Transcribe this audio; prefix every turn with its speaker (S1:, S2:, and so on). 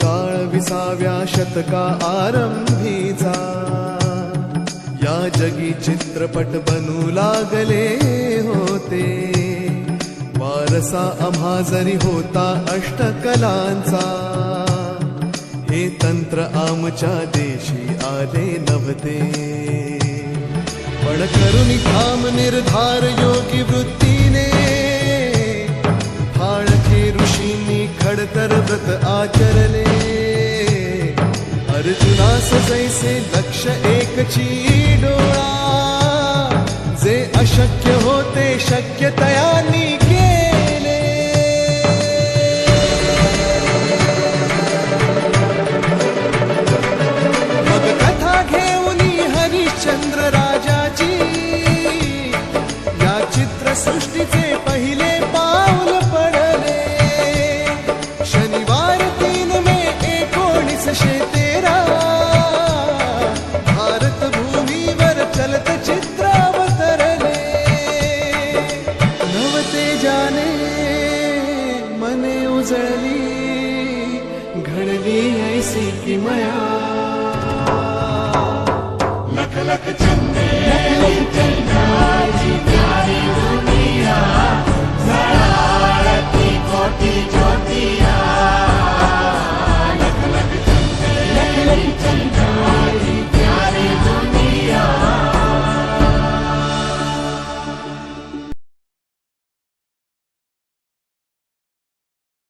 S1: काळ 20व्या शतका आरंभीचा, या जगी चित्रपट बनू लागले होते, वारसा आम्हा जरी होता अष्टकलांचा, हे तंत्र आमच्या देशी आले नव्हते, पण करुणी ठाम निर्धार योगी वृत्तीने, फाळके ऋषींनी खडतर व्रत आचरले, अर्जुनास जैसे लक्ष एकची डोळा, जे अशक्य होते शक्य तयांनी केले, मग कथा घेऊनी हरिश्चंद्र राजाची, या चित्रसृष्टीचे पहिले पाऊल पडले, शनिवार 3 मे 1913, भारत भूमीवर चलचित्र अवतरले, नवतेजाने मने उजळली, घडली ऐसी किमया,
S2: लख लख चंदे चंद्राची प्यारी दुनिया, झळाळती कोटी